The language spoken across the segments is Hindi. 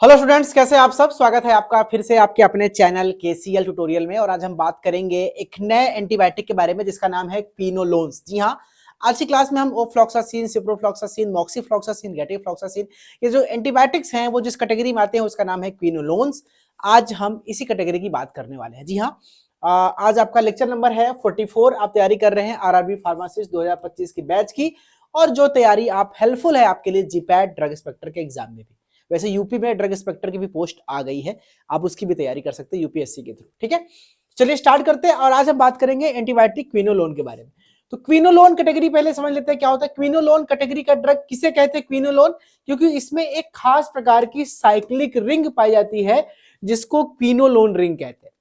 हेलो स्टूडेंट्स, कैसे आप सब। स्वागत है आपका फिर से आपके अपने चैनल केसीएल ट्यूटोरियल में। और आज हम बात करेंगे एक नए एंटीबायोटिक के बारे में जिसका नाम है क्विनोलोन्स। जी हाँ, आज की क्लास में हम ओफ्लॉक्सासिन, सिप्रोफ्लॉक्सासिन, मॉक्सीफ्लॉक्सासिन, गेटिफ्लॉक्सासिन, ये जो एंटीबायोटिक्स हैं वो जिस कैटेगरी में आते हैं उसका नाम है क्विनोलोन्स। आज हम इसी कैटेगरी की बात करने वाले हैं। जी हाँ, आज आपका लेक्चर नंबर है 44। आप तैयारी कर रहे हैं आरआरबी फार्मासिस्ट 2025 की बैच की, और जो तैयारी आप हेल्पफुल है आपके लिए जीपैट ड्रग इंस्पेक्टर के एग्जाम में भी। वैसे यूपी में ड्रग इंस्पेक्टर की भी पोस्ट आ गई है, आप उसकी भी तैयारी कर सकते हैं यूपीएससी के थ्रू। ठीक है, चलिए स्टार्ट करते हैं। और आज हम बात करेंगे एंटीबायोटिक क्विनोलोन के बारे में। तो क्विनोलोन कैटेगरी पहले समझ लेते हैं क्या होता है। क्विनोलोन कैटेगरी का ड्रग किसे कहते हैं क्विनोलोन, क्योंकि इसमें एक खास प्रकार की साइक्लिक रिंग पाई जाती है जिसको क्विनोलोन रिंग कहते हैं।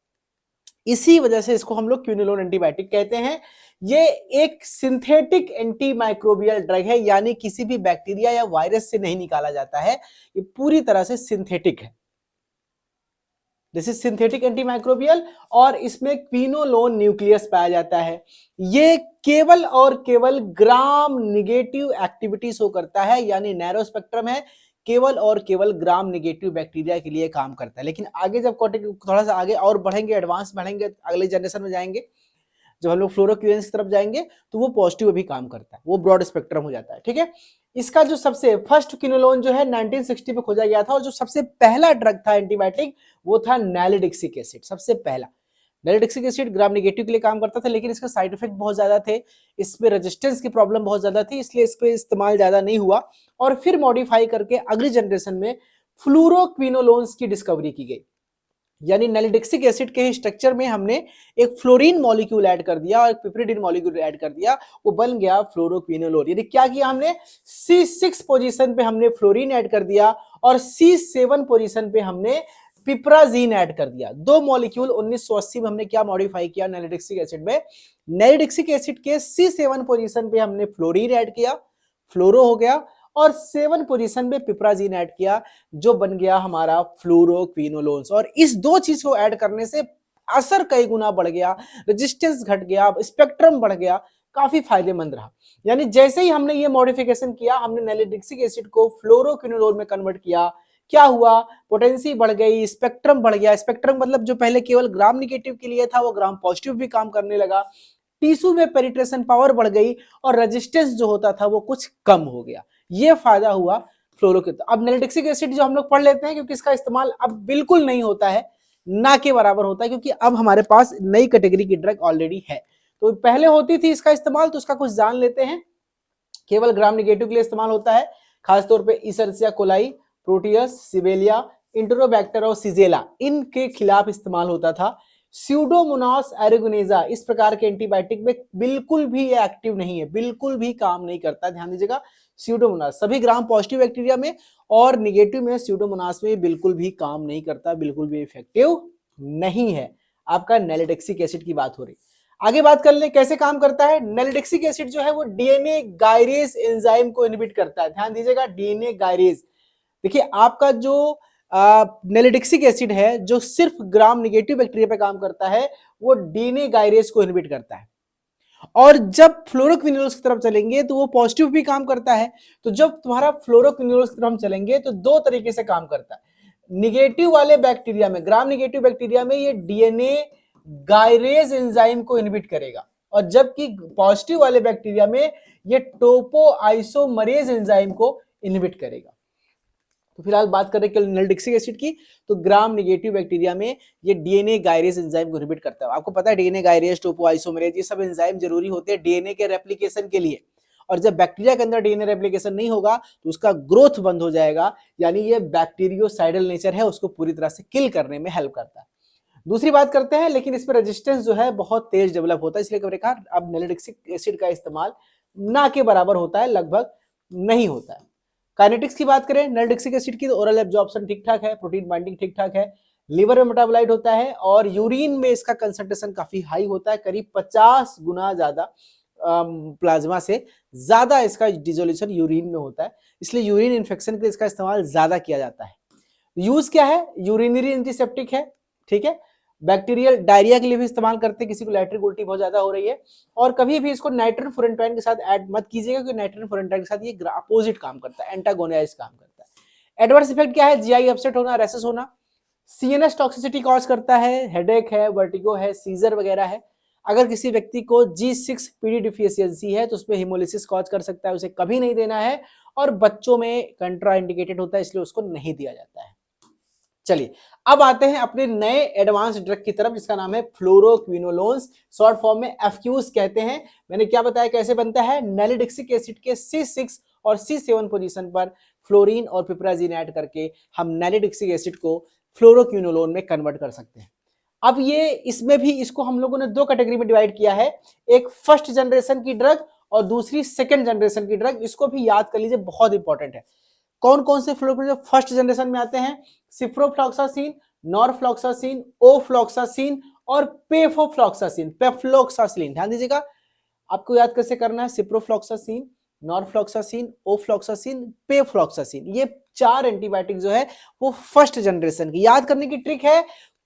इसी वजह से इसको हम लोग क्विनोलोन एंटीबायोटिक कहते हैं। ये एक सिंथेटिक एंटीमाइक्रोबियल ड्रग है, यानी किसी भी बैक्टीरिया या वायरस से नहीं निकाला जाता है, ये पूरी तरह से सिंथेटिक है। दिस इज सिंथेटिक एंटीमाइक्रोबियल, और इसमें क्विनोलोन न्यूक्लियस पाया जाता है। ये केवल और केवल ग्राम निगेटिव एक्टिविटी शो करता है, यानी नैरो स्पेक्ट्रम है, केवल और केवल ग्राम निगेटिव बैक्टीरिया के लिए काम करता है। लेकिन आगे जब थोड़ा सा आगे और बढ़ेंगे, एडवांस बढ़ेंगे, अगले जनरेशन में जाएंगे, जब हम लोग फ्लोरोक्विनेंस की तरफ जाएंगे तो वो पॉजिटिव भी काम करता है, वो ब्रॉड स्पेक्ट्रम हो जाता है। ठीक है, इसका जो सबसे फर्स्ट क्विनोलोन जो है 1960 में खोजा गया था, और जो सबसे पहला ड्रग था एंटीबायोटिक वो था नैलिडिक्सिक एसिड। सबसे पहला नैलिडिक्सिक एसिड ग्राम नेगेटिव के लिए काम करता था, लेकिन इसका साइड इफेक्ट बहुत ज्यादा थे, इसमें रेजिस्टेंस की प्रॉब्लम बहुत ज्यादा थी, इसलिए इस पे इस्तेमाल ज्यादा नहीं हुआ। और फिर मॉडिफाई करके अगली जनरेशन में फ्लूरोक्विनोलोन्स की डिस्कवरी की गई, यानी नैलिडिक्सिक एसिड के स्ट्रक्चर में हमने एक फ्लोरीन मॉलिक्यूल ऐड कर दिया और एक पिपरिडिन मॉलिक्यूल ऐड कर दिया, वो बन गया फ्लोरोक्विनोलोन। यानी क्या किया हमने, C6 पोजीशन पे हमने फ्लोरीन ऐड कर दिया और C7 पोजीशन पे हमने पिपराजीन ऐड कर दिया। दो मॉलिक्यूल 1980 में हमने क्या मॉडिफाई किया नैलिडिक्सिक एसिड में, नैलिडिक्सिक एसिड के C7 पोजीशन पे हमने फ्लोरीन ऐड किया, फ्लोरो हो गया, और 7 पोजीशन में पिपराजीन ऐड किया, जो बन गया हमारा फ्लोरोक्विनोलोन्स। और इस दो चीज को ऐड करने से असर कई गुना बढ़ गया, रेजिस्टेंस घट गया, स्पेक्ट्रम बढ़ गया, काफी फायदेमंद रहा। यानी जैसे ही हमने ये मॉडिफिकेशन किया, हमने नैलिडिक्सिक एसिड को फ्लोरोक्विनोलोन में कन्वर्ट किया, क्या हुआ, पोटेंसी बढ़ गई, स्पेक्ट्रम बढ़ गया। स्पेक्ट्रम मतलब जो पहले केवल ग्राम निगेटिव के लिए था वो ग्राम पॉजिटिव भी काम करने लगा, टिश्यू में पेनिट्रेशन पावर बढ़ गई, और रेजिस्टेंस जो होता था वो कुछ कम हो गया। ये फायदा हुआ फ्लोरो। अब नैलिडिक्सिक एसिड जो हम लोग पढ़ लेते हैं, क्योंकि इसका इस्तेमाल अब बिल्कुल नहीं होता है, ना के बराबर होता है, क्योंकि अब हमारे पास नई कैटेगरी की ड्रग ऑलरेडी है। तो पहले होती थी इसका इस्तेमाल, तो उसका कुछ जान लेते हैं। केवल ग्राम निगेटिव के लिए इस्तेमाल होता है, खासतौर पे इशर्सिया कोलाई, प्रोटियस, सिबेलिया, इंटरोबैक्टर और सिजेला, इनके खिलाफ इस्तेमाल होता था। स्यूडोमोनास एरेगोनेजा इस प्रकार के एंटीबायोटिक में बिल्कुल भी ये एक्टिव नहीं है, बिल्कुल भी काम नहीं करता, ध्यान दीजिएगा। स्यूडोमोनास सभी ग्राम पॉजिटिव बैक्टीरिया में और निगेटिव में, स्यूडोमोनास में बिल्कुल भी काम नहीं करता, बिल्कुल भी इफेक्टिव नहीं है। आपका नैलिडिक्सिक एसिड की बात हो रही। आगे बात कर ले कैसे काम करता है। नैलिडिक्सिक एसिड जो है वो डीएनए गायरेज एंजाइम को इनहिबिट करता है, ध्यान दीजिएगा, डीएनए गायरेज। देखिए आपका जो नैलिडिक्सिक एसिड है जो सिर्फ ग्राम निगेटिव बैक्टीरिया पे काम करता है, वो डीएनए गायरेज को इनहिबिट करता है। और जब फ्लोरोक्विनोलोन्स की तरफ चलेंगे तो वो पॉजिटिव भी काम करता है। तो जब तुम्हारा फ्लोरोक्विनोलोन्स की तरफ हम चलेंगे तो दो तरीके से काम करता है। निगेटिव वाले बैक्टीरिया में, ग्राम निगेटिव बैक्टीरिया में ये डीएनए गायरेज एंजाइम को इनहिबिट करेगा, और जबकि पॉजिटिव वाले बैक्टीरिया में ये टोपोआइसोमरेज एंजाइम को इनहिबिट करेगा। तो फिलहाल बात करें कि नैलिडिक्सिक एसिड की, तो ग्राम निगेटिव बैक्टीरिया में ये डीएनए गायरेज एंजाइम को इनहिबिट करता है। आपको पता है डीएनए गायरेज, टोपोआइसोमरेज, ये सब एंजाइम जरूरी होते हैं डीएनए के रेप्लिकेशन के लिए। और जब बैक्टीरिया के अंदर डीएनए रेप्लिकेशन नहीं होगा तो उसका ग्रोथ बंद हो जाएगा, यानी ये बैक्टीरियोसाइडल नेचर है, उसको पूरी तरह से किल करने में हेल्प करता है। दूसरी बात करते हैं, लेकिन इसमें रेजिस्टेंस जो है बहुत तेज डेवलप होता है, इसलिए मैंने कहा अब नैलिडिक्सिक एसिड का इस्तेमाल ना के बराबर होता है, लगभग नहीं होता है। काइनेटिक्स की बात करें नैलिडिक्सिक एसिड की, तो ओरल एब्जॉर्प्शन ठीक ठाक है, प्रोटीन बाइंडिंग ठीक ठाक है, लिवर में मेटाबोलाइट होता है, और यूरिन में इसका कंसंट्रेशन काफी हाई होता है, करीब 50 गुना ज्यादा प्लाज्मा से ज्यादा इसका डिसोल्यूशन यूरिन में होता है, इसलिए यूरिन इन्फेक्शन के लिए इसका इस्तेमाल ज्यादा किया जाता है। यूज क्या है, यूरिनरी एंटीसेप्टिक है, ठीक है। बैक्टीरियल डायरिया के लिए भी इस्तेमाल करते हैं, किसी को लैट्रिक उल्टी बहुत ज्यादा हो रही है। और कभी भी इसको नाइट्रोजन फुरेंटाइन के साथ ऐड मत कीजिएगा, क्योंकि नाइट्रोजन फुरेंटाइन के साथ ये अपोजिट काम करता है, एंटागोनाइज काम करता है। एडवर्स इफेक्ट क्या है? जीआई अपसेट होना, रेसेस होना। सीएनएस टॉक्सिसिटी कॉज करता है, हेडेक है, वर्टिगो है, सीजर वगैरह है। अगर किसी व्यक्ति को G6PD डिफिशियंसी है तो उसमें हिमोलिसिस कॉज कर सकता है, उसे कभी नहीं देना है, और बच्चों में कंट्रा इंडिकेटेड होता है इसलिए उसको नहीं दिया जाता है। चलिए अब आते हैं अपने नए एडवांस ड्रग की तरफ जिसका नाम है फ्लोरोक्विनोलोन्स, शॉर्ट फॉर्म में एफक्यूज कहते हैं। मैंने क्या बताया कैसे बनता है? नैलिडिक्सिक एसिड के C6 और C7 पोजीशन पर फ्लोरीन और पिपराजीन ऐड करके हम नैलिडिक्सिक एसिड को फ्लोरोक्विनोलोन में कन्वर्ट कर सकते हैं। अब ये इसमें भी इसको हम लोगों ने दो कैटेगरी में डिवाइड किया है, एक फर्स्ट जनरेशन की ड्रग और दूसरी सेकंड जनरेशन की ड्रग। इसको भी याद कर लीजिए, बहुत इंपॉर्टेंट है। कौन कौन से फ्लोरोक्विनोलोन फर्स्ट जनरेशन में आते हैं? सिप्रोफ्लॉक्सासिन, नॉरफ्लॉक्सासिन, ओफ्लॉक्सासिन और पेफोफ्लॉक्सासिन, पेफ्लॉक्सासिन। ध्यान दीजिएगा, आपको याद कैसे करना है? सिप्रोफ्लॉक्सासिन, नॉरफ्लॉक्सासिन, ओफ्लॉक्सासिन, पेफ्लॉक्सासिन, ये 4 एंटीबायोटिक जो है वो फर्स्ट जनरेशन की। याद करने की ट्रिक है,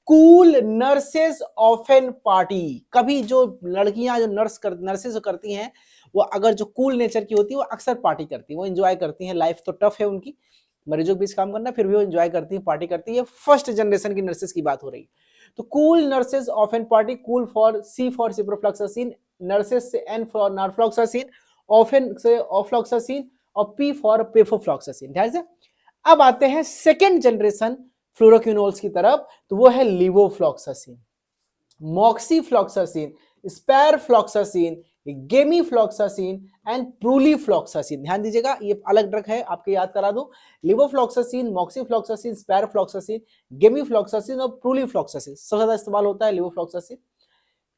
कूल नर्सेस ऑफन पार्टी। कभी जो लड़कियां जो नर्सेस करती हैं वो अगर जो कूल नेचर की होती है वो अक्सर पार्टी करती है, वो एंजॉय करती हैं। लाइफ तो टफ है उनकी, मरीजों के बीच काम करना, फिर भी वो एंजॉय करती है, पार्टी करती है। फर्स्ट जनरेशन की नर्सेस की बात हो रही है। तो cool nurses often party, cool for C for ciprofloxacin, nurses से एन फॉर नॉरफ्लॉक्सासिन, ऑफन से ऑफ्लॉक्सासिन और पी फॉर पेफोफ्लॉक्सासिन। ध्यान से। अब आते हैं सेकेंड जनरेशन फ्लोरोक्विनोल्स की तरफ, तो वो है लिवोफ्लॉक्सासिन, मॉक्सीफ्लॉक्सासिन, स्पैरफ्लॉक्सासिन, गेमीफ्लॉक्सासिन एंड प्रूलीफ्लॉक्सासिन। ध्यान दीजिएगा, ये अलग ड्रग है, आपको याद करा दूं। लिवोफ्लॉक्सासिन, मॉक्सीफ्लॉक्सासिन, स्पैरफ्लॉक्सासिन, गेमीफ्लॉक्सासिन और प्रूलीफ्लॉक्सासिन। सबसे ज्यादा इस्तेमाल होता है लिवोफ्लॉक्सासिन।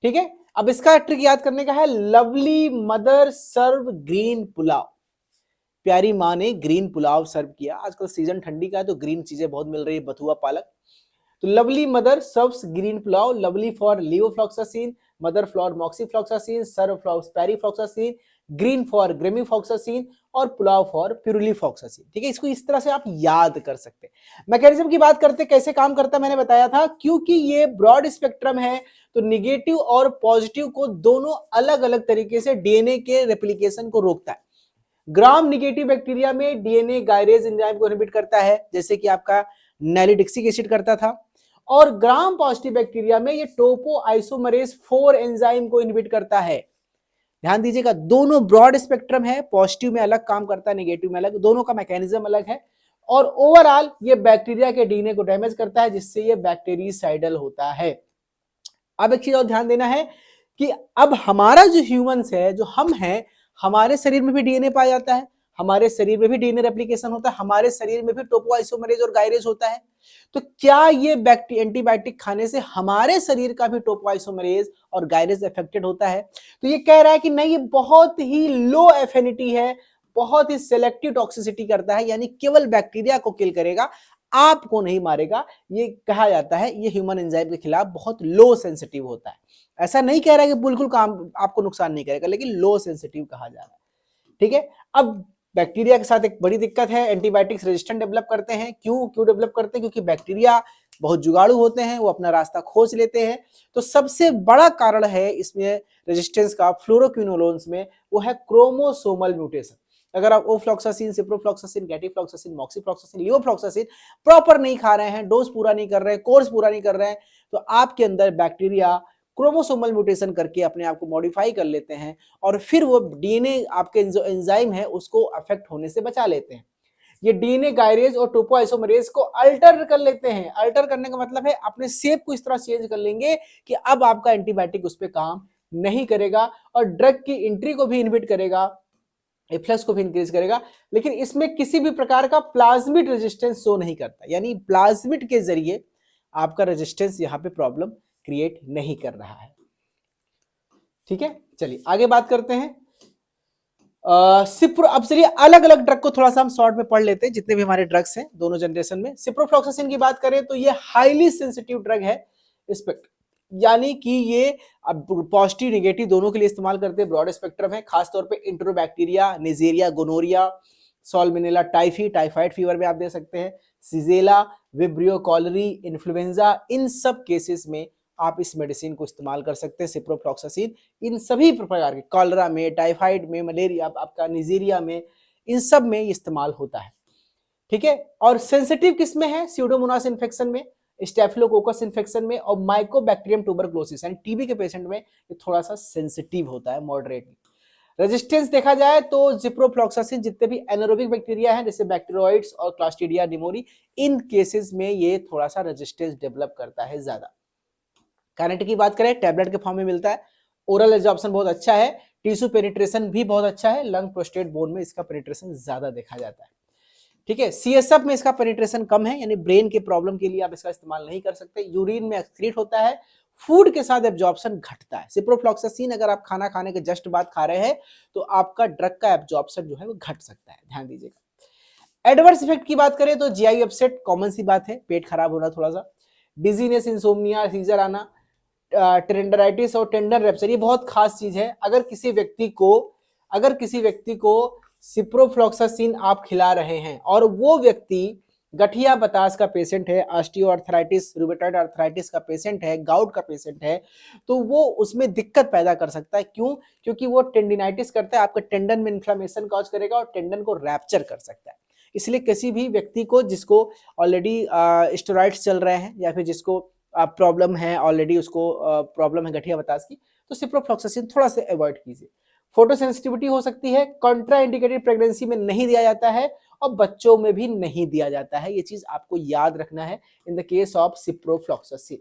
ठीक है, अब इसका ट्रिक याद करने का है, लवली मदर सर्व ग्रीन पुलाव। प्यारी माँ ने ग्रीन पुलाव सर्व किया। आजकल सीजन ठंडी का है तो ग्रीन चीजें बहुत मिल रही है, बथुआ, पालक। तो lovely mother serves green pulao, lovely for levofloxacin, mother for moxifloxacin, serve for sparfloxacin, green for gemifloxacin और पुलाव फॉर पिरुलीफ्लॉक्सासिन। ठीक है, इसको इस तरह से आप याद कर सकते हैं। मैकेनिज्म की बात करते कैसे काम करता है, मैंने बताया था, क्योंकि ये ब्रॉड स्पेक्ट्रम है तो निगेटिव और पॉजिटिव को दोनों अलग अलग तरीके से डीएनए के रेप्लिकेशन को रोकता है। ग्राम निगेटिव बैक्टीरिया में डीएनए गायरेज एंजाइम को इनहिबिट करता है, जैसे कि आपका नैलिडिक्सिक एसिड करता था, और ग्राम पॉजिटिव बैक्टीरिया में ये टोपो आइसोमरेज 4 एंजाइम को इनहिबिट करता है। ध्यान दीजिएगा, दोनों ब्रॉड स्पेक्ट्रम है, पॉजिटिव में अलग काम करता है, नेगेटिव में अलग, दोनों का मैकेनिज्म अलग है, और ओवरऑल ये बैक्टीरिया के डीएनए को डैमेज करता है जिससे ये बैक्टीरिसाइडल होता है। अब एक चीज और ध्यान देना है कि अब हमारा जो ह्यूमंस है, जो हम हैं, हमारे शरीर में भी डीएनए पाया जाता है, हमारे शरीर में भी डीएनए रेप्लिकेशन होता है, हमारे शरीर में भी टोपोआइसोमरेज और गायरेज होता है। तो क्या ये एंटीबायोटिक खाने से हमारे शरीर का भी टोपोआइसोमरेज और गायरेज अफेक्टेड होता है? तो ये कह रहा है कि नहीं, ये बहुत ही लो एफिनिटी है, बहुत ही सिलेक्टिव टॉक्सिसिटी करता है, यानी केवल बैक्टीरिया को किल करेगा, आपको नहीं मारेगा। ये कहा जाता है ये ह्यूमन एंजाइम के खिलाफ बहुत लो सेंसिटिव होता है। ऐसा नहीं कह रहा है कि बिल्कुल काम आपको नुकसान नहीं करेगा, लेकिन लो सेंसिटिव कहा जा रहा है। ठीक है, अब बैक्टीरिया के साथ एक बड़ी दिक्कत है, एंटीबायोटिक्स रेजिस्टेंट डेवलप करते हैं। क्यों डेवलप करते हैं? क्योंकि बैक्टीरिया बहुत जुगाड़ू होते हैं, वो अपना रास्ता खोज लेते हैं। तो सबसे बड़ा कारण है इसमें रेजिस्टेंस का फ्लोरोक्विनोलोन्स में, वो है क्रोमोसोमल म्यूटेशन। अगर आप ओफ्लॉक्सासिन, सिप्रोफ्लॉक्सासिन, गैटिफ्लॉक्सासिन, मॉक्सीफ्लॉक्सासिन, लिवोफ्लॉक्सासिन प्रॉपर नहीं खा रहे हैं, डोज पूरा नहीं कर रहे हैं, कोर्स पूरा नहीं कर रहे हैं, तो आपके अंदर बैक्टीरिया क्रोमोसोमल म्यूटेशन करके अपने आप को मॉडिफाई कर लेते हैं और फिर वो डीएनए आपके जो एंजाइम है उसको अफेक्ट होने से बचा लेते हैं। ये डीएनए गायरेज और टोपोआइसोमरेज को अल्टर कर लेते हैं। अल्टर करने का मतलब है अपने शेप को इस तरह चेंज कर लेंगे कि अब आपका एंटीबायोटिक उस पर काम नहीं करेगा और ड्रग की एंट्री को भी इनहिबिट करेगा, एफ्लक्स को भी इंक्रीज करेगा, लेकिन इसमें किसी भी प्रकार का प्लाज्मिड रेजिस्टेंस शो नहीं करता, यानी प्लाज्मिड के जरिए आपका रेजिस्टेंस यहां पे प्रॉब्लम क्रिएट नहीं कर रहा है। ठीक है, चलिए आगे बात करते हैं। सिप्रो, अब चलिए अलग अलग ड्रग को थोड़ा सा हम शॉर्ट में पढ़ लेते हैं, जितने भी हमारे ड्रग्स हैं दोनों जनरेशन में। सिप्रोफ्लॉक्सासिन की बात करें तो ये हाईली सेंसिटिव ड्रग है, यानी कि ये अब पॉजिटिव नेगेटिव दोनों के लिए इस्तेमाल करते हैं, ब्रॉड स्पेक्ट्रम है, खासतौर पे इंट्रोबैक्टीरिया, नेजेरिया, गोनोरिया, सॉल्मिनेला टाइफी, टाइफाइड फीवर में आप दे सकते हैं, सिजेला, विब्रियो कॉलरी, इन्फ्लुएंजा, इन सब केसेस में आप इस मेडिसिन को इस्तेमाल कर सकते हैं सिप्रोफ्लॉक्सासिन। इन सभी प्रकार के कॉलरा में, टाइफाइड में, मलेरिया, आपका निजेरिया में, इन सब में इस्तेमाल होता है। ठीक है। और सेंसिटिव किस में है? स्यूडोमोनास इन्फेक्शन में, स्टेफिलोकोकस इन्फेक्शन में और माइकोबैक्टीरियम ट्यूबरकुलोसिस यानी टीबी के पेशेंट में ये थोड़ा सा सेंसिटिव होता है मॉडरेटली। रेजिस्टेंस देखा जाए तो जिप्रोफ्लॉक्सासिन जितने भी एनारोबिक बैक्टीरिया हैं जैसे बैक्टीरियोइड्स और क्लास्ट्रीडिया निमोनी, इन केसेस में ये थोड़ा सा रेजिस्टेंस डेवलप करता है ज्यादा। काइनेटिक की बात करें, टैबलेट के फॉर्म में मिलता है, ओरल एब्जॉर्प्शन बहुत अच्छा है, टिश्यू पेनिट्रेशन भी बहुत अच्छा है, लंग प्रोस्टेट बोन में इसका पेनिट्रेशन ज्यादा देखा जाता है। ठीक है। सीएसएफ में इसका पेनिट्रेशन कम है, यानी ब्रेन के प्रॉब्लम के लिए आप इसका इस्तेमाल नहीं कर सकते। यूरिन में एक्सक्रीट होता है, फूड के साथ एब्जॉर्प्शन घटता है। सिप्रोफ्लॉक्सासिन अगर आप खाना खाने के जस्ट बाद खा रहे हैं तो आपका ड्रग का एब्जॉर्प्शन जो है वो घट सकता है, ध्यान दीजिएगा। एडवर्स इफेक्ट की बात करें तो जीआई अपसेट कॉमन सी बात है, पेट खराब होना थोड़ा सा, डिजीनेस, इंसोम्निया, सीजर आना, टेंडराइटिस और टेंडर रेप्चर, ये बहुत खास चीज है। अगर किसी व्यक्ति को सिप्रोफ्लॉक्सासिन आप खिला रहे हैं और वो व्यक्ति गठिया बतास का पेशेंट है, ऑस्टियोआर्थराइटिस, रूमेटॉइड आर्थराइटिस का पेशेंट है, गाउट का पेशेंट है, तो वो उसमें दिक्कत पैदा कर सकता है। क्यों? क्योंकि वो टेंडिनाइटिस करता है, आपके टेंडन में इन्फ्लेमेशन कॉज करेगा और टेंडन को रैप्चर कर सकता है। इसलिए किसी भी व्यक्ति को जिसको ऑलरेडी स्टेरॉइड्स चल रहे हैं या फिर जिसको प्रॉब्लम है, ऑलरेडी उसको प्रॉब्लम है गठिया बतास की, तो सिप्रोफ्लॉक्सासिन थोड़ा सा अवॉइड कीजिए। फोटोसेंसिटिविटी हो सकती है, कॉन्ट्रा इंडिकेटेड प्रेगनेंसी में नहीं दिया जाता है और बच्चों में भी नहीं दिया जाता है, ये चीज आपको याद रखना है in the case of ciprofloxacin.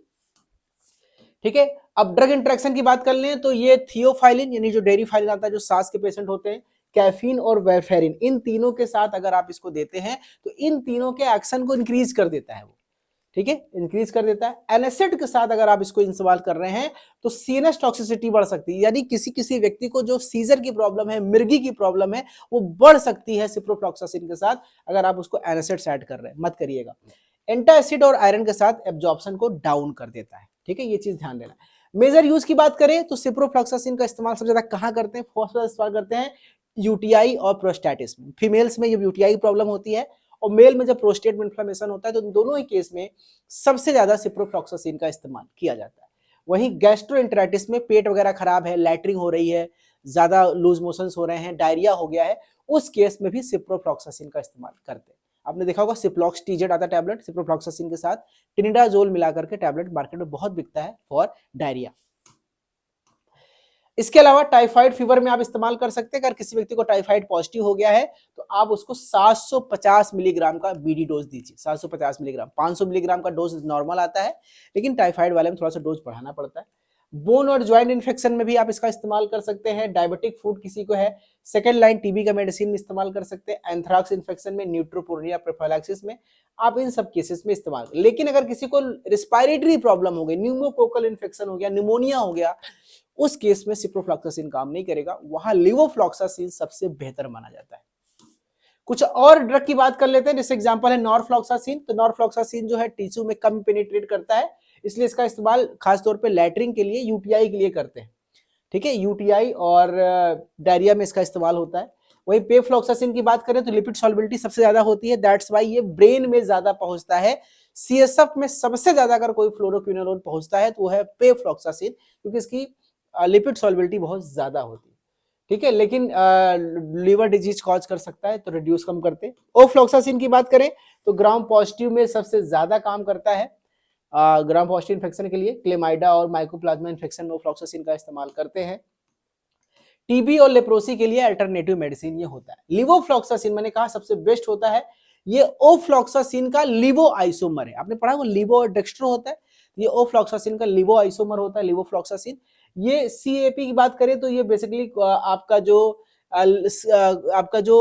ठीक है। अब ड्रग इंटरेक्शन की बात कर लें तो ये थियोफाइलिन यानी जो डेरी फाइलिन आता है, जो सांस के पेशेंट होते हैं, कैफीन और वेरफेरिन, इन तीनों के साथ अगर आप इसको देते हैं तो इन तीनों के एक्शन को इंक्रीज कर देता है वो, ठीक है, इंक्रीज कर देता है। एनासिड के साथ अगर आप इसको इस्तेमाल कर रहे हैं तो सीएनएस टॉक्सिसिटी बढ़ सकती है, यानी किसी व्यक्ति को जो सीजर की प्रॉब्लम है, मिर्गी की प्रॉब्लम है, वो बढ़ सकती है सिप्रोफ्लॉक्सासिन के साथ अगर आप उसको एनासिड ऐड कर रहे हैं, मत करिएगा। एंटासिड और आयरन के साथ एब्जॉर्प्शन को डाउन कर देता है, ठीक है, ये चीज ध्यान देना। मेजर यूज की बात करें तो सिप्रोफ्लॉक्सासिन का इस्तेमाल सबसे ज्यादा कहां करते हैं? फर्स्ट इस्तेमाल करते हैं यूटीआई और प्रोस्टेटिस में। फीमेल्स में जब यूटीआई प्रॉब्लम होती है और मेल में जब प्रोस्टेट में इन्फ्लेमेशन होता है तो दोनों ही केस में सबसे ज्यादा सिप्रोफ्लॉक्सासिन का इस्तेमाल किया जाता है। वहीं गैस्ट्रोएंटेराइटिस में पेट वगैरह खराब है, लैटरिंग हो रही है, ज्यादा लूज मोशंस हो रहे हैं, डायरिया हो गया है, उस केस में भी सिप्रोफ्लॉक्सासिन का इस्तेमाल करते हैं। आपने देखा होगा सिप्लॉक्स टीजेड आता है टैबलेट, सिप्रोफ्लॉक्सासिन के साथ टिनिडाजोल मिलाकर के टैबलेट मार्केट में बहुत बिकता है फॉर डायरिया। इसके अलावा टाइफाइड फीवर में आप इस्तेमाल कर सकते हैं। अगर किसी व्यक्ति को टाइफाइड पॉजिटिव हो गया है तो आप उसको 750 मिलीग्राम का बीडी डोज दीजिए, 750 मिलीग्राम। 500 मिलीग्राम का डोज नॉर्मल आता है, लेकिन टाइफाइड वाले में थोड़ा सा डोज बढ़ाना पड़ता है। बोन और ज्वाइंट इन्फेक्शन में भी आप इसका इस्तेमाल कर सकते हैं। डायबिटिक फूड किसी को है, सेकेंड लाइन टीबी का मेडिसिन में इस्तेमाल कर सकते हैं। एंथ्राक्स इन्फेक्शन में, न्यूट्रोपोनिया प्रोफाइलैक्सिस में, आप इन सब केसेस में इस्तेमाल। लेकिन अगर किसी को रिस्पायरेटरी प्रॉब्लम हो गई, न्यूमोकोकल इन्फेक्शन हो गया, निमोनिया हो गया, उस केस में सिप्रोफ्लॉक्सासिन काम नहीं करेगा, वहां लिवोफ्लॉक्सासिन सबसे बेहतर माना जाता है। कुछ और ड्रग की बात कर लेते हैं, जैसे एग्जांपल है नॉरफ्लॉक्सासिन। तो नॉरफ्लॉक्सासिन जो है टिश्यू में कम पेनिट्रेट करता है, इसलिए इसका इस्तेमाल खासतौर पे लैटरिंग के लिए, यूटीआई के लिए करते हैं, ठीक है, यूटीआई और डायरिया में इसका इस्तेमाल होता है। वही पेफ्लॉक्सासिन की बात करें तो लिपिड सॉल्युबिलिटी सबसे ज्यादा होती है, दैट्स वाई ये ब्रेन में ज्यादा पहुंचता है। सीएसएफ में सबसे ज्यादा अगर कोई फ्लोरोक्विनोलोन पहुंचता है तो वो है पेफ्लॉक्सासिन, क्योंकि इसकी लिपिड सॉल्युबिलिटी बहुत ज्यादा होती है, ठीक है, लेकिन लीवर डिजीज कॉज कर सकता है तो रिड्यूस कम करते। ओफ्लॉक्सासिन की बात करें तो ग्राम पॉजिटिव में सबसे ज्यादा काम करता है। ग्राम पॉजिटिव इन्फेक्शन के लिए क्लेमाइडा और माइकोप्लाज्मा इन्फेक्शन में ओफ्लॉक्सासिन का इस्तेमाल करते हैं। टीबी और लेप्रोसी के लिए अल्टरनेटिव मेडिसिन ये होता है। लिवोफ्लॉक्सासिन मैंने कहा सबसे बेस्ट होता है, ये ओफ्लॉक्सासिन का लिवो आइसोमर है। आपने पढ़ा होगा लिवो और डेक्स्ट्रो होता है, ये ओफ्लॉक्सासिन का लिवो आइसोमर होता है, लिवोफ्लॉक्सासिन। ये सीएपी की बात करें तो ये बेसिकली आपका जो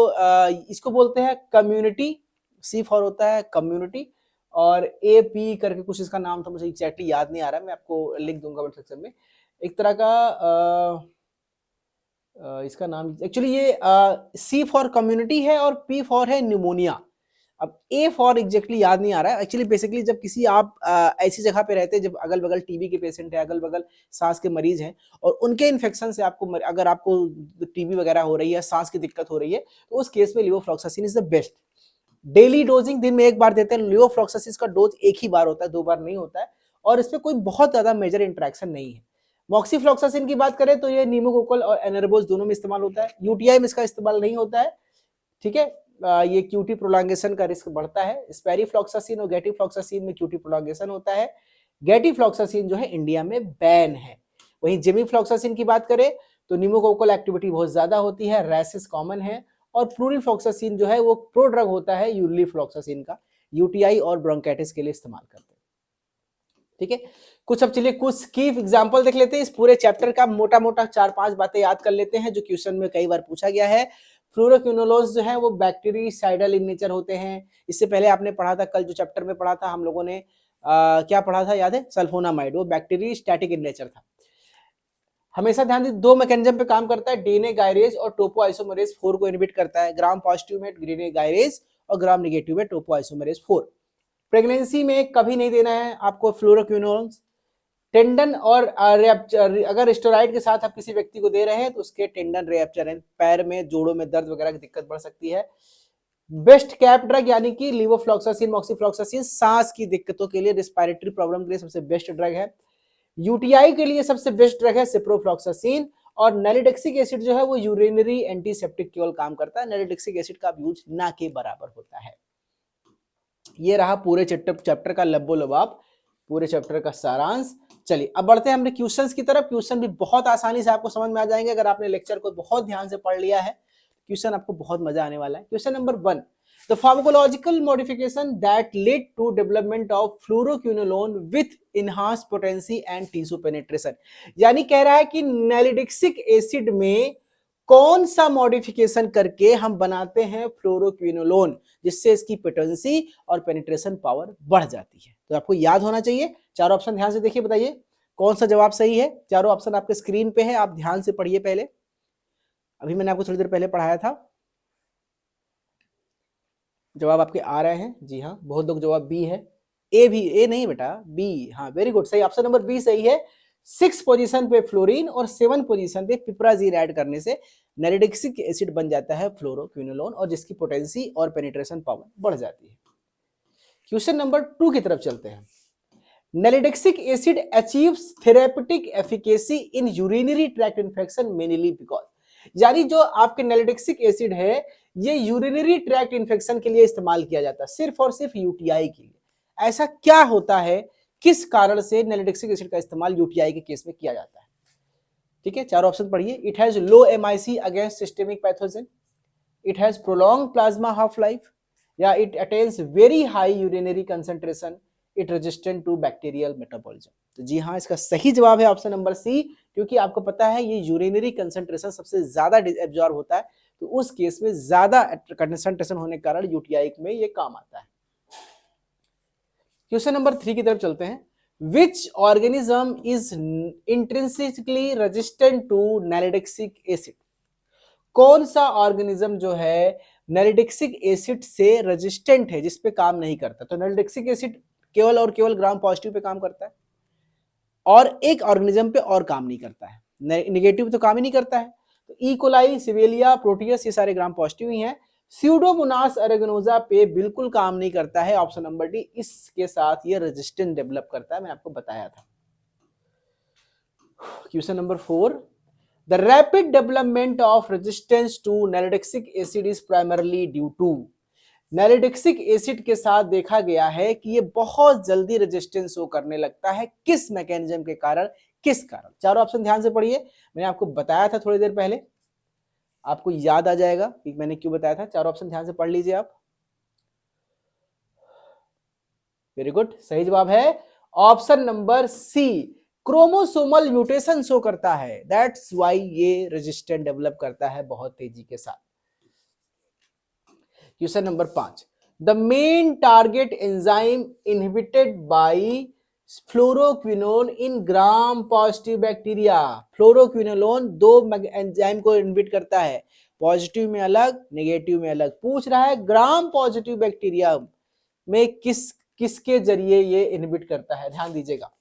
इसको बोलते हैं कम्युनिटी, सी फॉर होता है कम्युनिटी, और ए पी करके कुछ इसका नाम था, मुझे एग्जैक्टली याद नहीं आ रहा है, मैं आपको लिख दूंगा कमेंट सेक्शन में। एक तरह का इसका नाम एक्चुअली ये सी फॉर कम्युनिटी है और पी फॉर है न्यूमोनिया। अब ए फॉर एग्जैक्टली याद नहीं आ रहा है। एक्चुअली बेसिकली जब किसी आप ऐसी जगह पे रहते हैं जब अगल बगल टीबी के पेशेंट है, अगल बगल सांस के मरीज हैं और उनके इन्फेक्शन से आपको अगर आपको टीबी वगैरह हो रही है, सांस की दिक्कत हो रही है, तो उस केस में levofloxacin is the best. Daily dosing दिन में एक बार देते हैं। लिवोफ्लॉक्सासिन का डोज एक ही बार होता है, 2 बार नहीं होता है, और इसमें कोई बहुत ज्यादा मेजर इंटरेक्शन नहीं है। मॉक्सीफ्लॉक्सासिन की बात करें तो ये न्यूमोकोकल और एनर्बोज दोनों में इस्तेमाल होता है। यूटीआई में इसका इस्तेमाल नहीं होता है, ठीक है, ये क्यूटी प्रोलॉन्गेशन का रिस्क बढ़ता है। स्पेरिफ्लॉक्सासिन और गेटिफ्लॉक्सासिन में क्यूटी प्रोलॉन्गेशन होता है। गेटिफ्लॉक्सासिन जो है इंडिया में बैन है। वहीं जेमिफ्लॉक्सासिन की बात करें तो निमोकोकल एक्टिविटी बहुत ज्यादा होती है, रैशेस कॉमन है। और फ्लूरिफ्लॉक्सासिन जो है वो प्रो ड्रग होता है यूरिफ्लॉक्सासिन का, यूटीआई और ब्रोंकाइटिस के लिए इस्तेमाल करते हैं। ठीक है, कुछ अब चलिए कुछ की एग्जांपल देख लेते हैं। इस पूरे चैप्टर का मोटा मोटा 4-5 बातें याद कर लेते हैं जो क्वेश्चन में कई बार पूछा गया है। फ्लोरोक्विनोलोज जो है वो बैक्टीरियासाइडल इन नेचर होते हैं। इससे पहले आपने पढ़ा था, कल जो चैप्टर में पढ़ा था हम लोगों ने क्या पढ़ा था याद है, सल्फोनामाइड, वो बैक्टीरियास्टैटिक इन नेचर था। हमेशा ध्यान दीजिए, दो मैकेनिज्म पे काम करता है, डीएनए गायरेज और टोपोआइसोमरेज 4 को इनहिबिट करता है। ग्राम पॉजिटिव में डीएनए गायरेज और ग्राम नेगेटिव में टोपोआइसोमरेज 4। प्रेगनेंसी में कभी नहीं देना है आपको फ्लोरोक्विनोलोन्स। टेंडन और अगर स्टेरॉइड के साथ आप किसी व्यक्ति को दे रहे हैं तो उसके टेंडन रिएप्चर है, पैर में जोड़ों में दर्द वगैरह की दिक्कत बढ़ सकती है। बेस्ट कैप ड्रग यानी कि लिवोफ्लॉक्सासिन, मॉक्सीफ्लॉक्सासिन सांस की दिक्कतों के लिए, रिस्पायरेटरी प्रॉब्लम के लिए सबसे बेस्ट ड्रग है। यूटीआई के लिए सबसे बेस्ट ड्रग है सिप्रोफ्लॉक्सासिन। और नैलिडेक्सिक एसिड जो है वो यूरिनरी एंटीसेप्टिक केवल काम करता है। नैलिडेक्सिक एसिड का यूज ना के बराबर होता है। ये रहा पूरे चैप्टर का लब्बो लबाब, पूरे चैप्टर का सारांश। चलिए अब बढ़ते हैं हमने क्वेश्चंस की तरफ। क्वेश्चन भी बहुत आसानी से आपको समझ में आ जाएंगे अगर आपने लेक्चर को बहुत ध्यान से पढ़ लिया है। क्वेश्चन आपको बहुत मजा आने वाला है। Question number 1, the pharmacological modification that led to development of fluoroquinolone with enhanced potency and tissue penetration. यानी कह रहा है कि नैलिडिक्सिक एसिड में कौन सा मॉडिफिकेशन करके हम बनाते हैं फ्लोरोक्विनोलोन जिससे इसकी पोटेंसी और पेनिट्रेशन पावर बढ़ जाती है। तो आपको याद होना चाहिए। चारों ऑप्शन ध्यान से देखिए, बताइए कौन सा जवाब सही है। चारों ऑप्शन आपके स्क्रीन पे है, आप ध्यान से पढ़िए। पहले अभी मैंने आपको थोड़ी देर पहले पढ़ाया था, जवाब आपके आ रहे हैं। जी हाँ, बहुत लोग जवाब बी है। ए भी, ए नहीं बेटा, बी। हाँ वेरी गुड, सही, ऑप्शन नंबर बी सही है। 6 पोजीशन पे फ्लोरीन और 7 पोजीशन पे पिपराजीन ऐड करने से नैलिडिक्सिक एसिड बन जाता है फ्लोरोक्विनोलोन और जिसकी पोटेंसी और पेनिट्रेशन पावर बढ़ जाती है। क्वेश्चन नंबर 2 की तरफ चलते हैं। Nalidixic acid achieves therapeutic efficacy in urinary tract infection mainly because, यानी जो आपके नैलिडिक्सिक एसिड है ये यूरिनरी ट्रैक्ट इन्फेक्शन के लिए इस्तेमाल किया जाता है, सिर्फ और सिर्फ यूटीआई के लिए। ऐसा क्या होता है, किस कारण से नैलिडिक्सिक एसिड का इस्तेमाल यूटीआई के केस में किया जाता है? ठीक है, चार ऑप्शन पढ़िए। It has low MIC against systemic pathogen, it has prolong plasma half life, या it attains very high urinary concentration, it resistant to bacterial metabolism. तो जी हाँ, इसका सही जवाब है ऑप्शन नंबर सी, क्योंकि आपको पता है ये यूरिनरी कंसंट्रेशन सबसे ज्यादा एब्जॉर्ब होता है, तो उस केस में ज्यादा कंसंट्रेशन होने के कारण यूटीआई में ये काम आता है। क्वेश्चन नंबर 3 की तरफ चलते हैं। Which organism is intrinsically resistant to nalidixic acid? कौन सा ऑर्गेनिज्म जो है नैलिडिक्सिक एसिड से रेजिस्टेंट है, जिस पे काम नहीं करता? तो नैलिडिक्सिक एसिड केवल और केवल ग्राम पॉजिटिव पे काम करता है और एक ऑर्गेनिज्म पे और काम नहीं करता है, नेगेटिव तो काम ही नहीं करता है। तो ई कोलाई, सिवेलिया, प्रोटियस, ये सारे ग्राम पॉजिटिव ही हैं। स्यूडोमोनास एरेगनोजा पे बिल्कुल काम नहीं करता है, ऑप्शन नंबर डी। इसके साथ ये रेजिस्टेंस डेवलप करता है, मैं आपको बताया था। Question number 4, the rapid development of resistance to nalidixic acid is primarily due to. Nalidixic acid के साथ देखा गया है कि ये बहुत जल्दी रेजिस्टेंस शो करने लगता है, किस मैकेनिज्म के कारण, किस कारण? चारों ऑप्शन ध्यान से पढ़िए, मैंने आपको बताया था थोड़ी देर पहले, आपको याद आ जाएगा कि मैंने क्यों बताया था। चारों ऑप्शन ध्यान से पढ़ लीजिए आप। वेरी गुड, सही जवाब है option number C, chromosomal mutation show करता है, दैट्स व्हाई ये रेजिस्टेंट डेवलप करता है बहुत तेजी के साथ। Question number 5, the main target enzyme inhibited by fluoroquinolone in gram positive bacteria. Fluoroquinolone दो एंजाइम को इनहिबिट करता है, पॉजिटिव में अलग, नेगेटिव में अलग। पूछ रहा है ग्राम पॉजिटिव बैक्टीरिया में किसके जरिए ये इनहिबिट करता है? ध्यान दीजिएगा,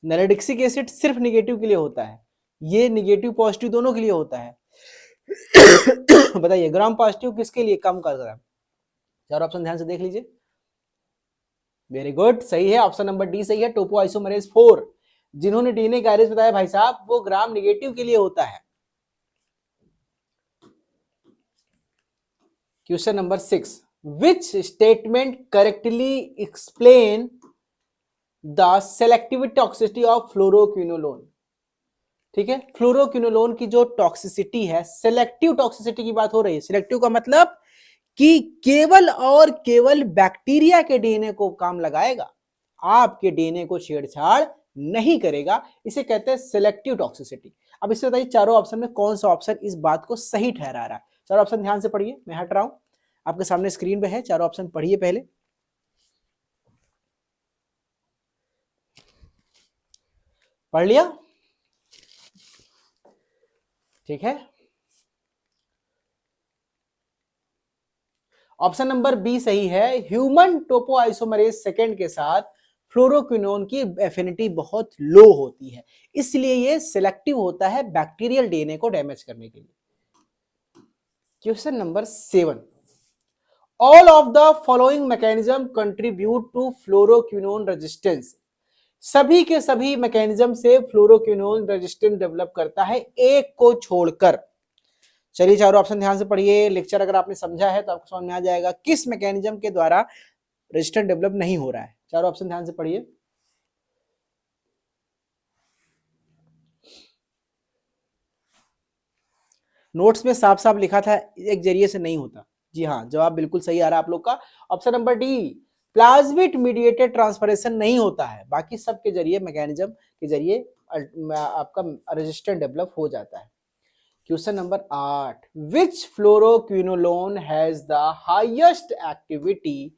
नैलिडिक्सिक एसिड सिर्फ नेगेटिव के लिए होता है, ये नेगेटिव पॉजिटिव दोनों के लिए होता है। बताइए ग्राम पॉजिटिव किसके लिए काम कर रहा है? चार ऑप्शन ध्यान से देख लीजिए। वेरी गुड, सही है, ऑप्शन नंबर डी सही है, टोपोआइसोमरेज 4। जिन्होंने डीएनए गायरेज बताया भाई साहब, वो ग्राम नेगेटिव के लिए होता है। Question number 6, which statement correctly explain the selective toxicity of fluoroquinolone. ठीक है, फ्लोरोक्विनोलोन की जो टॉक्सिसिटी है, सेलेक्टिव टॉक्सिसिटी की बात हो रही है। सिलेक्टिव का मतलब कि केवल और केवल बैक्टीरिया के डीएनए को काम लगाएगा, आपके डीएनए को छेड़छाड़ नहीं करेगा, इसे कहते हैं सेलेक्टिव टॉक्सिसिटी। अब इससे बताइए चारों ऑप्शन में कौन सा ऑप्शन इस बात को सही ठहरा रहा है। चारों ऑप्शन ध्यान से पढ़िए, मैं हट रहा हूं, आपके सामने स्क्रीन पे है, चारों ऑप्शन पढ़िए पहले। पढ़ लिया? ठीक है, ऑप्शन नंबर बी सही है। ह्यूमन टोपोआइसोमरेज सेकेंड के साथ फ्लोरोक्विनोन की एफिनिटी बहुत लो होती है, इसलिए ये सिलेक्टिव होता है बैक्टीरियल डीएनए को डैमेज करने के लिए। Question number 7, all of the following mechanism contribute to fluoroquinolone resistance. सभी के सभी मैकेनिज्म से फ्लोरोक्विनोन रेजिस्टेंस डेवलप करता है, एक को छोड़कर। चलिए चारों ऑप्शन ध्यान से पढ़िए, लेक्चर अगर आपने समझा है तो आपको समझ में आ जाएगा किस मैकेनिज्म के द्वारा रेजिस्टेंस डेवलप नहीं हो रहा है। चारों ऑप्शन ध्यान से पढ़िए। नोट्स में साफ साफ लिखा था एक जरिए से नहीं होता। जी हाँ, जवाब बिल्कुल सही आ रहा है आप लोग का, option number D, plasmid mediated transferation नहीं होता है, बाकी सब के जरिए मैकेनिज्म के जरिए आपका रेजिस्टेंस डेवलप हो जाता है। Question number 8, which fluoroquinolone has the highest activity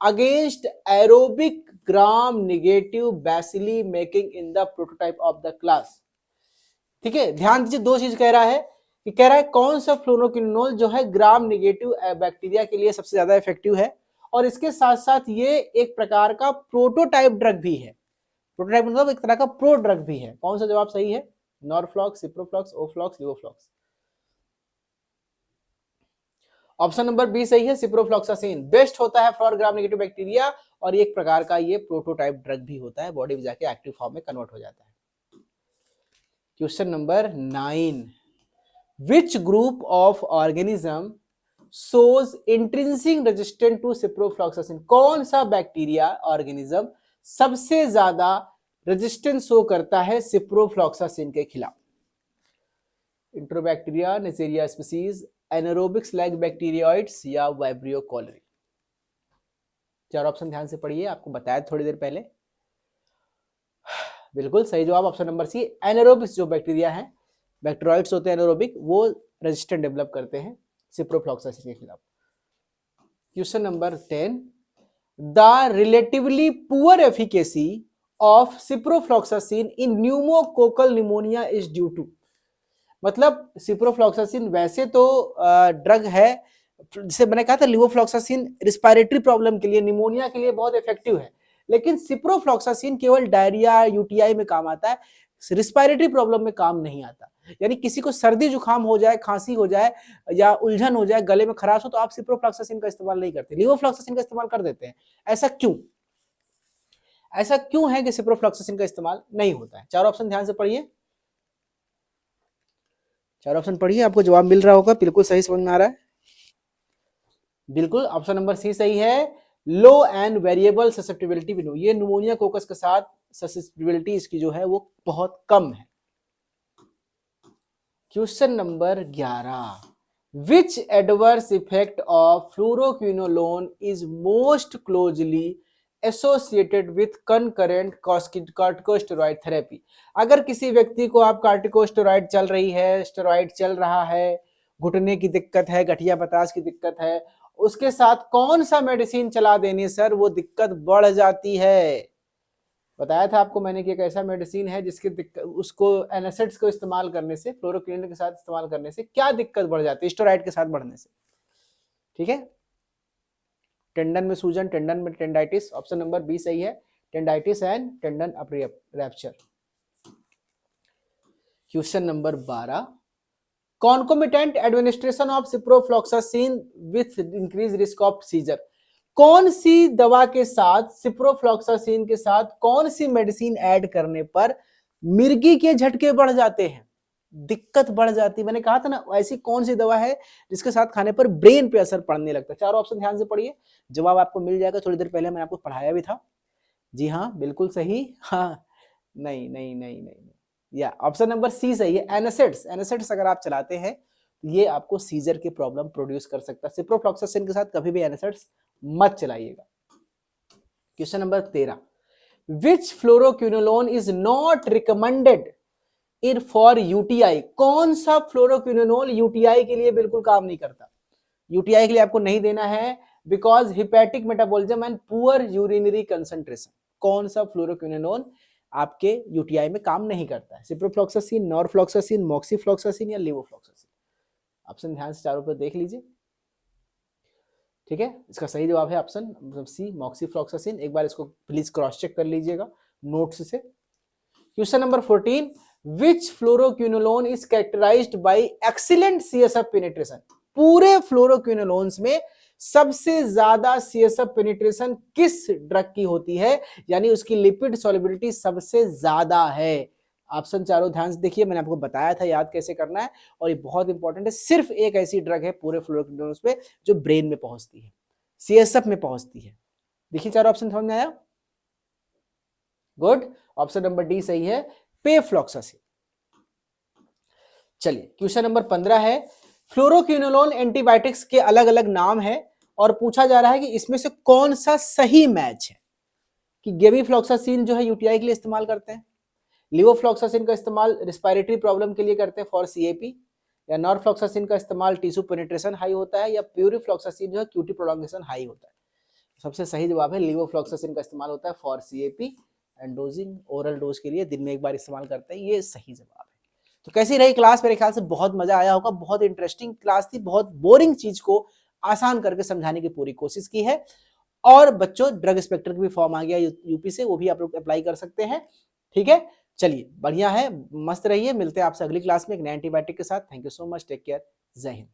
against aerobic gram negative bacilli making in the prototype of the class. ठीक है, ध्यान दीजिए, दो चीज कह रहा है कि कह रहा है कौन सा फ्लोरोक्विनोल जो है ग्राम नेगेटिव बैक्टीरिया के लिए सबसे ज्यादा इफेक्टिव है, और इसके साथ साथ ये एक प्रकार का प्रोटोटाइप ड्रग भी है। प्रोटोटाइप मतलब एक तरह का प्रो ड्रग भी है। कौन सा जवाब सही है? नॉरफ्लॉक्स, सिप्रोफ्लॉक्स, ओफ्लॉक्स, लिवोफ्लॉक्स। ऑप्शन नंबर बी सही है, सिप्रोफ्लॉक्सासिन बेस्ट होता है फॉर ग्राम नेगेटिव बैक्टीरिया, और एक प्रकार का ये प्रोटोटाइप ड्रग भी होता है, बॉडी में जाके एक्टिव फॉर्म में कन्वर्ट हो जाता है। Question number 9, which group of organism shows intrinsic resistance to ciprofloxacin। कौन सा बैक्टीरिया ऑर्गेनिज्म सबसे ज्यादा रेजिस्टेंस शो करता है सिप्रोफ्लॉक्सासिन के खिलाफ? इंट्रोबैक्टीरिया, Neisseria species, anaerobic slag bacteroides या वाइब्रियो कॉलरी। चार ऑप्शन ध्यान से पढ़िए, आपको बताया थोड़ी देर पहले। बिल्कुल सही जवाब ऑप्शन नंबर सी, एनारोबिक जो बैक्टीरिया है, बैक्टीरियोइड्स होते हैं एनारोबिक, वो रेजिस्टेंस डेवलप करते हैं सिप्रोफ्लॉक्सासिन के खिलाफ। Question number 10, the relatively poor efficacy of ciprofloxacin in pneumococcal pneumonia is due to. मतलब सिप्रोफ्लॉक्सासिन वैसे तो ड्रग है, जिसे मैंने कहा था लिवोफ्लॉक्सासिन रिस्पायरेटरी प्रॉब्लम के लिए, निमोनिया के लिए बहुत इफेक्टिव है, लेकिन सिप्रोफ्लॉक्सासिन केवल डायरिया, यूटीआई में काम आता है, रिस्पायरेटरी प्रॉब्लम में काम नहीं आता। यानी किसी को सर्दी जुकाम हो जाए, खांसी हो जाए या उलझन हो जाए, गले में खराश हो, तो आप सिप्रोफ्लॉक्सासिन का इस्तेमाल नहीं करते, लिवोफ्लॉक्सासिन का इस्तेमाल कर देते हैं। ऐसा क्यों? ऐसा क्यों है कि सिप्रोफ्लॉक्सासिन का इस्तेमाल नहीं होता है? चार ऑप्शन ध्यान से पढ़िए, चार ऑप्शन पढ़िए, आपको जवाब मिल रहा होगा, बिल्कुल सही समझ में आ रहा है। बिल्कुल ऑप्शन नंबर सी सही है, लो एंड वेरिएबल ससेप्टिबिलिटी। ये निमोनिया कोकस के साथ ससेप्टिबिलिटी इसकी जो है वो बहुत कम है। Question number 11, which adverse effect of fluoroquinolone is most closely associated with concurrent corticosteroid therapy. अगर किसी व्यक्ति को आप कॉर्टिकोस्टेरॉइड चल रही है, स्टेरॉइड चल रहा है, घुटने की दिक्कत है, गठिया बतास की दिक्कत है, उसके साथ कौन सा मेडिसिन चला देने सर वो दिक्कत बढ़ जाती है? बताया था आपको मैंने कि एक ऐसा मेडिसिन है जिसके उसको एनासिड्स को इस्तेमाल करने से, फ्लोरोक्विनोन के साथ इस्तेमाल करने से क्या दिक्कत बढ़ जाती है? स्टेरॉइड के साथ बढ़ने से। ठीक है, टेंडन में सूजन, टेंडन में टेंडाइटिस, ऑप्शन नंबर बी सही है, tendinitis and tendon rupture. Question number 12, concomitant administration of ciprofloxacin with increase risk of seizure. कौन सी दवा के साथ, सिप्रोफ्लॉक्सासिन के साथ कौन सी मेडिसिन ऐड करने पर मिर्गी के झटके बढ़ जाते हैं? दिक्कत बढ़ जाती है। मैंने कहा था ना, ऐसी कौन सी दवा है जिसके साथ खाने पर ब्रेन पे असर पड़ने लगता है? चारों ऑप्शन ध्यान से पढ़िए, जवाब आपको मिल जाएगा। थोड़ी देर पहले मैंने आपको पढ़ाया भी था। जी हाँ, बिल्कुल सही। हाँ, नहीं नहीं नहीं नहीं, या ऑप्शन नंबर सी सही है, एनासिड्स। एनासिड्स अगर आप चलाते हैं ये आपको सीजर की प्रॉब्लम प्रोड्यूस कर सकता है। सिप्रोफ्लॉक्सासिन के साथ कभी भी एनासिड्स मत चलाइएगा। Question number 13, which fluoroquinolone is not recommended in for UTI? कौन सा फ्लोरोक्विनोलोन यूटीआई के लिए बिल्कुल काम नहीं करता? यूटीआई के लिए आपको नहीं देना है, because hepatic metabolism and poor urinary concentration. कौन सा फ्लोरोक्विनोलोन आपके यूटीआई में काम नहीं करता है? सिप्रोफ्लॉक्सासिन, नॉरफ्लॉक्सासिन, मॉक्सीफ्लॉक्सासिन या लिवोफ्लॉक्सासिन? ऑप्शन ध्यान से चारों पर देख लीजिए। ठीक है, इसका सही जवाब है ऑप्शन मतलब सी, मॉक्सीफ्लॉक्सासिन। एक बार इसको प्लीज क्रॉस चेक कर लीजिएगा नोट्स से। Question number 14, which fluoroquinolone is characterised by excellent CSF penetration? पूरे फ्लोरोक्विनोलोन्स में सबसे ज्यादा सीएसएफ पेनिट्रेशन किस ड्रग की होती है, यानी उसकी लिपिड सॉल्युबिलिटी सबसे ज्यादा है? ऑप्शन चारों ध्यान से देखिए, मैंने आपको बताया था याद कैसे करना है, और ये बहुत इंपॉर्टेंट है। सिर्फ एक ऐसी ड्रग है पूरे फ्लोरोक्विनोलोन्स पे जो ब्रेन में पहुंचती है, सीएसएफ में पहुंचती है। देखिए चारों ऑप्शन समझ में आया? गुड, ऑप्शन नंबर डी सही है, पेफ्लॉक्सासिन। चलिए क्वेश्चन नंबर 15 है, फ्लोरोक्विनोलोन एंटीबायोटिक्स के अलग अलग नाम है और पूछा जा रहा है कि इसमें से कौन सा सही मैच है? कि गेवीफ्लॉक्सासिन जो है यूटीआई के लिए इस्तेमाल करते हैं, लिवोफ्लॉक्सासिन का इस्तेमाल रिस्पायरेटरी प्रॉब्लम के लिए करते हैं फॉर सीएपी, या नॉरफ्लॉक्सासिन का इस्तेमाल टिश्यू पेनिट्रेशन हाई होता है, या प्यूरिफ्लॉक्सासिन जो है क्यूटी प्रोलॉन्गेशन हाई होता है? सबसे सही जवाब है लिवोफ्लॉक्सासिन का इस्तेमाल होता है for CAP and dosing, oral dose के लिए दिन में एक बार इस्तेमाल करते हैं, ये सही जवाब है। तो कैसी रही क्लास? मेरे ख्याल से बहुत मजा आया होगा, बहुत इंटरेस्टिंग क्लास थी, बहुत बोरिंग चीज को आसान करके समझाने की पूरी कोशिश की है। और बच्चों, ड्रग इंस्पेक्टर की भी फॉर्म आ गया यूपी से, वो भी आप लोग अप्लाई कर सकते हैं। ठीक है, चलिए बढ़िया है, मस्त रहिए, मिलते हैं आपसे अगली क्लास में एक नए एंटीबायोटिक के साथ। Thank you so much, take care, जय हिंद।